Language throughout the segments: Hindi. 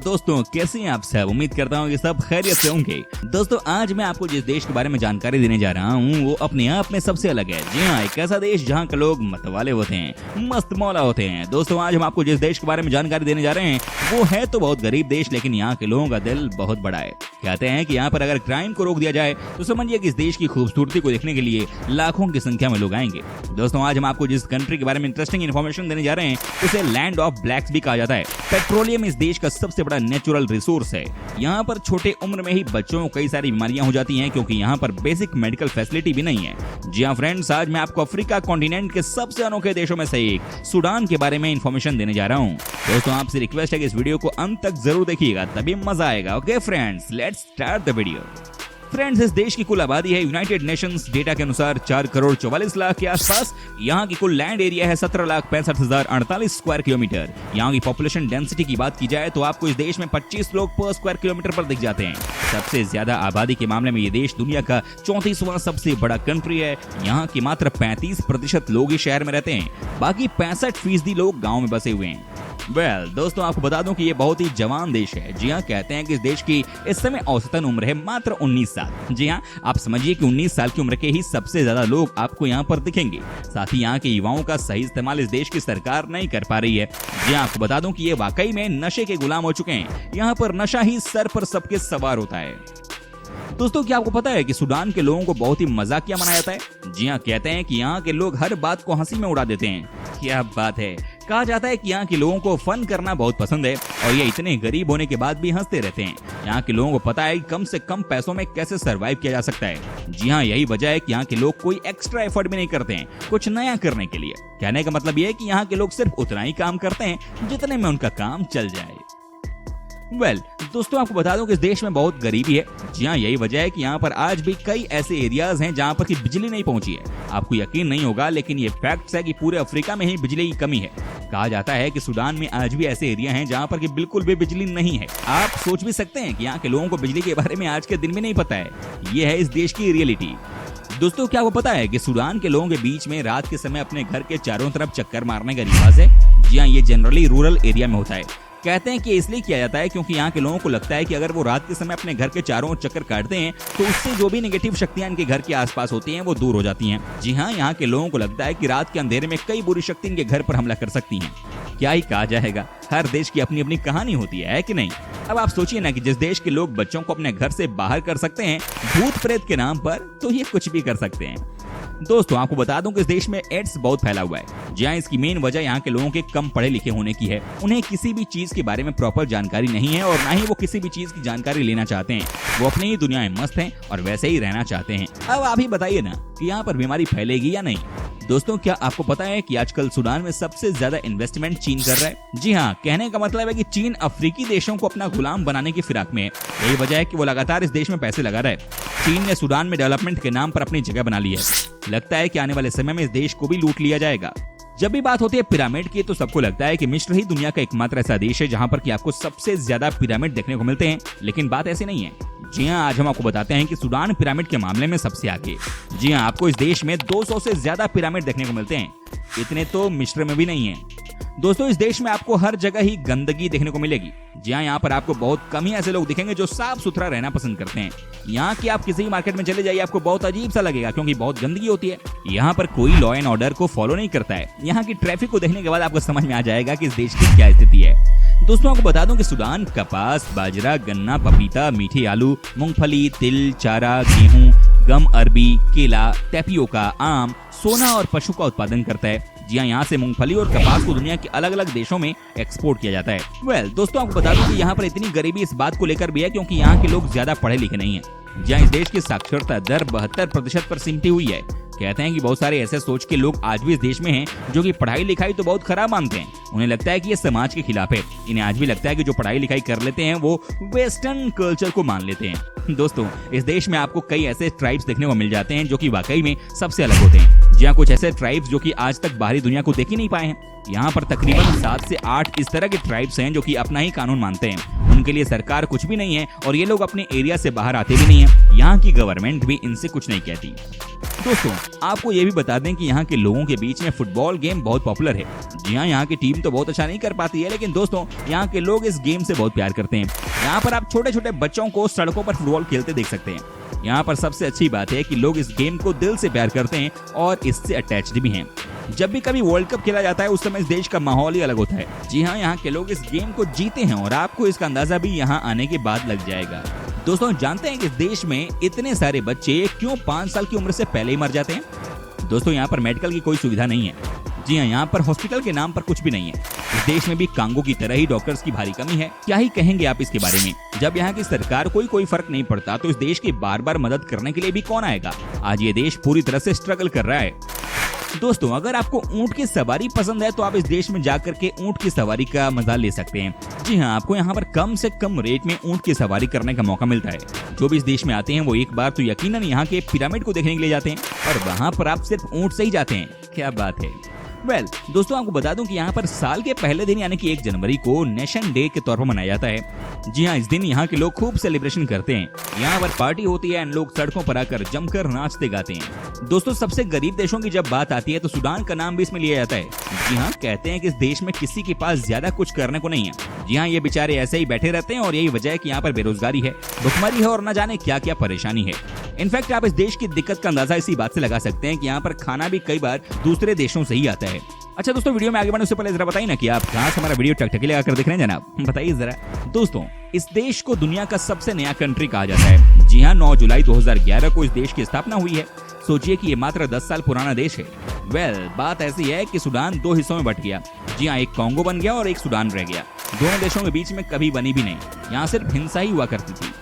दोस्तों, कैसे हैं आप सब? उम्मीद करता हूँ कि सब खैरियत से होंगे। दोस्तों, आज मैं आपको जिस देश के बारे में जानकारी देने जा रहा हूँ वो अपने आप में सबसे अलग है। जी हाँ, एक ऐसा देश जहाँ के लोग मतवाले होते हैं, मस्त मौला होते हैं। दोस्तों, आज हम आपको जिस देश के बारे में जानकारी देने जा रहे हैं वो है तो बहुत गरीब देश, लेकिन यहाँ के लोगों का दिल बहुत बड़ा है। कहते हैं कि यहाँ पर अगर क्राइम को रोक दिया जाए तो समझिए कि इस देश की खूबसूरती को देखने के लिए लाखों की संख्या में लोग आएंगे। दोस्तों, आज हम आपको जिस कंट्री के बारे में इंटरेस्टिंग इन्फॉर्मेशन देने जा रहे हैं उसे लैंड ऑफ ब्लैक्स भी कहा जाता है। पेट्रोलियम इस देश का सबसे बड़ा नेचुरल रिसोर्स है। यहाँ पर छोटे उम्र में ही बच्चों को कई सारी बीमारियां हो जाती हैं क्योंकि यहाँ पर बेसिक मेडिकल फैसिलिटी भी नहीं है। जी हाँ फ्रेंड्स, आज मैं आपको अफ्रीका कॉन्टिनेंट के सबसे अनोखे देशों में से एक सूडान के बारे में इंफॉर्मेशन देने जा रहा हूँ। दोस्तों, आपसे रिक्वेस्ट है कि इस वीडियो को अंत तक जरूर देखिएगा, तभी मजा आएगा। Okay friends, let's start the video. Friends, इस देश की कुल आबादी है यूनाइटेड नेशंस डेटा के अनुसार 4 करोड़ 44 लाख के आसपास। यहाँ की कुल लैंड एरिया है 17,65,048 स्क्वायर किलोमीटर। यहाँ की पॉपुलेशन डेंसिटी की बात की जाए तो आपको इस देश में 25 लोग पर स्क्वायर किलोमीटर पर दिख जाते हैं। सबसे ज्यादा आबादी के मामले में ये देश दुनिया का 34वां सबसे बड़ा कंट्री है। यहाँ की मात्र 35% लोग ही शहर में रहते हैं, बाकी 65% लोग गाँव में बसे हुए हैं। दोस्तों, आपको बता दूं कि ये बहुत ही जवान देश है। जी हाँ, कहते हैं कि इस देश की इस समय औसतन उम्र है मात्र 19 साल। जी हाँ, आप समझिए कि 19 साल की उम्र के ही सबसे ज्यादा लोग आपको यहाँ पर दिखेंगे। साथ ही यहाँ के युवाओं का सही इस्तेमाल इस देश की सरकार नहीं कर पा रही है। जी हाँ, आपको बता दूं कि ये वाकई में नशे के गुलाम हो चुके हैं। यहाँ पर नशा ही सर पर सबके सवार होता है। दोस्तों, क्या आपको पता है कि सूडान के लोगों को बहुत ही मजाकिया मनाया जाता है? जी हाँ, कहते हैं कि यहाँ के लोग हर बात को हंसी में उड़ा देते हैं। क्या बात है। कहा जाता है कि यहाँ के लोगों को फन करना बहुत पसंद है और ये इतने गरीब होने के बाद भी हंसते रहते हैं। यहाँ के लोगों को पता है कि कम से कम पैसों में कैसे सरवाइव किया जा सकता है। जी हाँ, यही वजह है कि यहाँ के लोग कोई एक्स्ट्रा एफर्ट भी नहीं करते हैं कुछ नया करने के लिए। कहने का मतलब ये है कि यहाँ के लोग सिर्फ उतना ही काम करते हैं जितने में उनका काम चल जाए। दोस्तों, आपको बता दूं कि इस देश में बहुत गरीबी है। जी हाँ, यही वजह है कि यहाँ पर आज भी कई ऐसे एरियाज हैं जहाँ पर की बिजली नहीं पहुंची है। आपको यकीन नहीं होगा, लेकिन ये फैक्ट्स है कि पूरे अफ्रीका में ही बिजली की कमी है। कहा जाता है कि सूडान में आज भी ऐसे एरिया हैं जहाँ पर की बिल्कुल भी बिजली नहीं है। आप सोच भी सकते हैं कि यहाँ के लोगों को बिजली के बारे में आज के दिन भी नहीं पता है। ये है इस देश की रियलिटी। दोस्तों, क्या आपको पता है कि सूडान के लोगों के बीच में रात के समय अपने घर के चारों तरफ चक्कर मारने का रिवाज है? जी हाँ, ये जनरली रूरल एरिया में होता है। कहते हैं कि इसलिए किया जाता है क्योंकि यहाँ के लोगों को लगता है कि अगर वो रात के समय अपने घर के चारों ओर चक्कर काटते हैं तो उससे जो भी नेगेटिव शक्तियां इनके घर के आसपास होती हैं वो दूर हो जाती हैं। जी हाँ, यहाँ के लोगों को लगता है कि रात के अंधेरे में कई बुरी शक्ति इनके घर पर हमला कर सकती हैं। क्या ही कहा जाएगा, हर देश की अपनी अपनी कहानी होती है कि नहीं? अब आप सोचिए ना कि जिस देश के लोग बच्चों को अपने घर से बाहर कर सकते हैं भूत प्रेत के नाम पर, तो ये कुछ भी कर सकते हैं। दोस्तों, आपको बता दूं कि इस देश में एड्स बहुत फैला हुआ है। जी हाँ, इसकी मेन वजह यहाँ के लोगों के कम पढ़े लिखे होने की है। उन्हें किसी भी चीज के बारे में प्रॉपर जानकारी नहीं है और ना ही वो किसी भी चीज की जानकारी लेना चाहते हैं। वो अपनी ही दुनिया में मस्त हैं और वैसे ही रहना चाहते हैं। अब आप ही बताइए ना कि यहाँ पर बीमारी फैलेगी या नहीं? दोस्तों, क्या आपको पता है कि आजकल सूडान में सबसे ज्यादा इन्वेस्टमेंट चीन कर रहा है? जी हाँ, कहने का मतलब है कि चीन अफ्रीकी देशों को अपना गुलाम बनाने की फिराक में है। यही वजह है कि वो लगातार इस देश में पैसे लगा रहा है। चीन ने सूडान में डेवलपमेंट के नाम पर अपनी जगह बना ली है। लगता है कि आने वाले समय में इस देश को भी लूट लिया जाएगा। जब भी बात होती है पिरामिड की तो सबको लगता है कि मिस्र ही दुनिया का एकमात्र ऐसा देश है जहां पर कि आपको सबसे ज्यादा पिरामिड देखने को मिलते हैं, लेकिन बात ऐसी नहीं है। जी हाँ, आज हम आपको बताते हैं कि सूडान पिरामिड के मामले में सबसे आगे। जी हाँ, आपको इस देश में 200 से ज्यादा पिरामिड देखने को मिलते हैं। इतने तो मिस्र में भी नहीं है। दोस्तों, इस देश में आपको हर जगह ही गंदगी देखने को मिलेगी। जी हाँ, यहाँ पर आपको बहुत कम ही ऐसे लोग दिखेंगे जो साफ सुथरा रहना पसंद करते हैं। यहाँ की आप किसी मार्केट में चले जाइए, आपको बहुत अजीब सा लगेगा क्योंकि बहुत गंदगी होती है। यहाँ पर कोई लॉ एंड ऑर्डर को फॉलो नहीं करता है। यहाँ की ट्रैफिक को देखने के बाद आपको समझ में आ जाएगा कि इस देश की क्या स्थिति है। दोस्तों, आपको बता दूं कि सूडान कपास, बाजरा, गन्ना, पपीता, मीठे आलू, मूंगफली, तिल, चारा, गेहूं, गम, अरबी, केला, टेपियोका, आम, सोना और पशु का उत्पादन करता है। जी हाँ, यहाँ से मूंगफली और कपास को दुनिया के अलग अलग देशों में एक्सपोर्ट किया जाता है। दोस्तों, आपको बता दूं कि यहाँ पर इतनी गरीबी इस बात को लेकर भी है क्योंकि यहाँ के लोग ज्यादा पढ़े लिखे नहीं है। जहाँ इस देश की साक्षरता दर 72% पर सिमटी हुई है। कहते हैं कि बहुत सारे ऐसे सोच के लोग आज भी इस देश में हैं जो कि पढ़ाई लिखाई तो बहुत खराब मानते हैं। उन्हें लगता है कि ये समाज के खिलाफ है। इन्हें आज भी लगता है कि जो पढ़ाई लिखाई कर लेते हैं वो वेस्टर्न कल्चर को मान लेते हैं। दोस्तों, इस देश में आपको कई ऐसे ट्राइब्स देखने को मिल जाते हैं जो कि वाकई में सबसे अलग होते हैं। जहाँ कुछ ऐसे ट्राइब्स जो कि आज तक बाहरी दुनिया को देख ही नहीं पाए हैं। यहाँ पर तकरीबन 7 से 8 इस तरह के ट्राइब्स हैं जो कि अपना ही कानून मानते हैं। उनके लिए सरकार कुछ भी नहीं है और ये लोग अपने एरिया से बाहर आते भी नहीं है। यहाँ की गवर्नमेंट भी इनसे कुछ नहीं कहती। दोस्तों आपको ये भी बता दें कि यहाँ के लोगों के बीच में फुटबॉल गेम बहुत पॉपुलर है। जी हाँ, यहाँ की टीम तो बहुत अच्छा नहीं कर पाती है, लेकिन दोस्तों यहाँ के लोग इस गेम से बहुत प्यार करते हैं। यहाँ पर आप छोटे छोटे बच्चों को सड़कों पर फुटबॉल खेलते देख सकते हैं। यहाँ पर सबसे अच्छी बात है कि लोग इस गेम को दिल से प्यार करते हैं और इससे अटैच्ड भी हैं। जब भी कभी वर्ल्ड कप खेला जाता है उस समय इस देश का माहौल ही अलग होता है। जी हाँ, यहाँ के लोग इस गेम को जीते हैं और आपको इसका अंदाजा भी यहाँ आने के बाद लग जाएगा। दोस्तों जानते हैं कि इस देश में इतने सारे बच्चे क्यों 5 साल की उम्र से पहले ही मर जाते हैं? दोस्तों यहाँ पर मेडिकल की कोई सुविधा नहीं है। जी हाँ, यहाँ पर हॉस्पिटल के नाम पर कुछ भी नहीं है। इस देश में भी कांगो की तरह ही डॉक्टर्स की भारी कमी है। क्या ही कहेंगे आप इसके बारे में? जब यहाँ की सरकार कोई फर्क नहीं पड़ता तो इस देश की बार बार मदद करने के लिए भी कौन आएगा? आज ये देश पूरी तरह से स्ट्रगल कर रहा है। दोस्तों अगर आपको ऊंट की सवारी पसंद है तो आप इस देश में जाकर के ऊंट की सवारी का मजा ले सकते हैं। जी हाँ, आपको यहाँ पर कम से कम रेट में ऊंट की सवारी करने का मौका मिलता है। जो भी इस देश में आते हैं वो एक बार तो यकीनन यहाँ के पिरामिड को देखने के लिए जाते हैं और वहाँ पर आप सिर्फ ऊंट से ही जाते हैं। क्या बात है। दोस्तों आपको बता दूं कि यहाँ पर साल के पहले दिन यानी कि 1 जनवरी को नेशन डे के तौर पर मनाया जाता है। जी हाँ, इस दिन यहाँ के लोग खूब सेलिब्रेशन करते हैं। यहाँ पर पार्टी होती है और लोग सड़कों पर आकर जमकर नाचते गाते हैं। दोस्तों सबसे गरीब देशों की जब बात आती है तो सूडान का नाम भी इसमें लिया जाता है। जी हाँ, कहते हैं कि इस देश में किसी के पास ज्यादा कुछ करने को नहीं है। जी हाँ, ये बेचारे ऐसे ही बैठे रहते हैं और यही वजह है कि यहाँ पर बेरोजगारी है, भुखमरी है और न जाने क्या क्या परेशानी है। इनफैक्ट आप इस देश की दिक्कत का अंदाजा इसी बात से लगा सकते हैं कि यहाँ पर खाना भी कई बार दूसरे देशों से ही आता है। अच्छा दोस्तों, वीडियो में आगे बढ़ने से पहले जरा बताइए ना कि आप कहाँ से हमारा वीडियो टकटकी लगाकर देख रहे हैं जनाब, बताइए जरा। दोस्तों इस देश को दुनिया का सबसे नया कंट्री कहा जाता है। जी हाँ, 9 जुलाई 2011 को इस देश की स्थापना हुई है। सोचिए कि ये मात्र 10 साल पुराना देश है। बात ऐसी है कि सूडान 2 हिस्सों में बट गया। जी हाँ, एक कांगो बन गया और एक सूडान रह गया। दोनों देशों के बीच में कभी बनी भी नहीं, यहाँ सिर्फ हिंसा ही हुआ करती थी।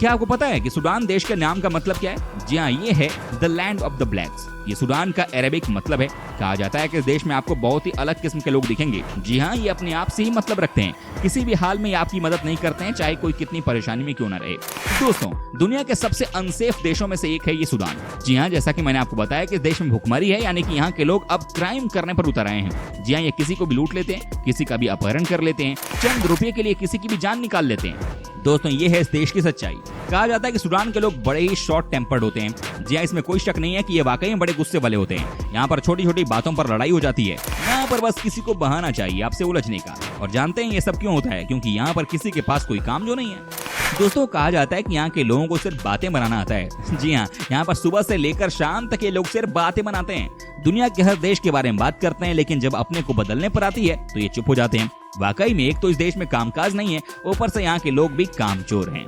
क्या आपको पता है कि सूडान देश के नाम का मतलब क्या है? जी हाँ, ये है the land of the blacks. ये सूडान का अरेबिक मतलब है। कहा जाता है कि इस देश में आपको बहुत ही अलग किस्म के लोग दिखेंगे। जी हाँ, ये अपने आप से ही मतलब रखते हैं, किसी भी हाल में आपकी मदद नहीं करते हैं, चाहे कोई कितनी परेशानी में क्यों न रहे। दोस्तों दुनिया के सबसे अनसेफ देशों में से एक है ये सूडान। जी हाँ, जैसा कि मैंने आपको बताया कि इस देश में भुखमरी है, यानी कि यहाँ के लोग अब क्राइम करने पर उतर आए हैं। जी हाँ, ये किसी को भी लूट लेते हैं, किसी का भी अपहरण कर लेते हैं, चंद रुपये के लिए किसी की भी जान निकाल लेते हैं। दोस्तों ये है इस देश की सच्चाई। कहा जाता है कि सूडान के लोग बड़े ही शॉर्ट टेम्पर्ड होते हैं। जी हाँ, इसमें कोई शक नहीं है कि ये वाकई में बड़े गुस्से वाले होते हैं। यहाँ पर छोटी छोटी बातों पर लड़ाई हो जाती है। यहाँ पर बस किसी को बहाना चाहिए आपसे उलझने का। और जानते हैं ये सब क्यों होता है? क्योंकि यहाँ पर किसी के पास कोई काम जो नहीं है। दोस्तों कहा जाता है कि यहाँ के लोगों को सिर्फ बातें बनाना आता है। जी हाँ, यहाँ पर सुबह से लेकर शाम तक ये लोग सिर्फ बातें बनाते हैं। दुनिया के हर देश के बारे में बात करते हैं, लेकिन जब अपने को बदलने पर आती है तो ये चुप हो जाते हैं। वाकई में एक तो इस देश में कामकाज नहीं है, ऊपर से यहाँ के लोग भी कामचोर हैं।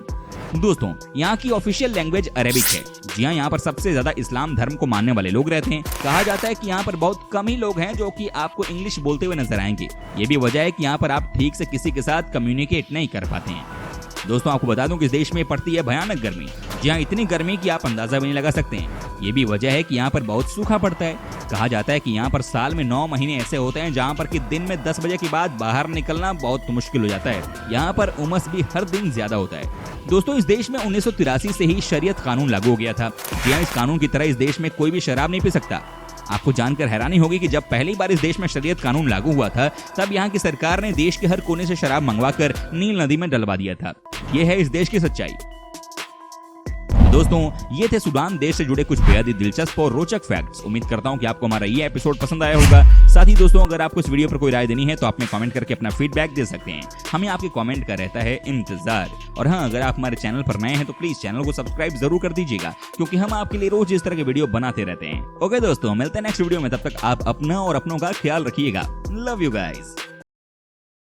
दोस्तों यहाँ की ऑफिशियल लैंग्वेज अरेबिक है। जी हाँ, यहाँ पर सबसे ज्यादा इस्लाम धर्म को मानने वाले लोग रहते हैं। कहा जाता है कि यहाँ पर बहुत कम ही लोग हैं जो कि आपको इंग्लिश बोलते हुए नजर आएंगे। ये भी वजह है कि यहाँ पर आप ठीक से किसी के साथ कम्युनिकेट नहीं कर पाते हैं। दोस्तों आपको बता दूं कि इस देश में पड़ती है भयानक गर्मी। जी हाँ, इतनी गर्मी कि आप अंदाजा भी नहीं लगा सकते हैं। ये भी वजह है कि यहाँ पर बहुत सूखा पड़ता है। कहा जाता है कि यहाँ पर साल में 9 महीने ऐसे होते हैं जहाँ पर कि दिन में 10 बजे के बाद बाहर निकलना बहुत मुश्किल हो जाता है। यहाँ पर उमस भी हर दिन ज्यादा होता है। दोस्तों इस देश में 1983 से ही शरीयत कानून लागू हो गया था। जी हाँ, इस कानून की तरह इस देश में कोई भी शराब नहीं पी सकता। आपको जानकर हैरानी होगी कि जब पहली बार इस देश में शरीयत कानून लागू हुआ था तब यहाँ की सरकार ने देश के हर कोने से शराब मंगवाकर नील नदी में डलवा दिया था। ये है इस देश की सच्चाई। दोस्तों ये थे सूडान देश से जुड़े कुछ बेहद ही दिलचस्प और रोचक फैक्ट्स। उम्मीद करता हूं कि आपको हमारा ये एपिसोड पसंद आया होगा। साथ ही दोस्तों अगर आपको इस वीडियो पर कोई राय देनी है तो आप में कमेंट करके अपना फीडबैक दे सकते हैं। हमें आपके कमेंट का रहता है इंतजार। और हाँ, अगर आप हमारे चैनल पर नए हैं तो प्लीज चैनल को सब्सक्राइब जरूर कर दीजिएगा, क्योंकि हम आपके लिए रोज इस तरह के वीडियो बनाते रहते हैं। ओके दोस्तों, मिलते हैं नेक्स्ट वीडियो में। तब तक आप अपना और अपनों का ख्याल रखिएगा। Love you guys.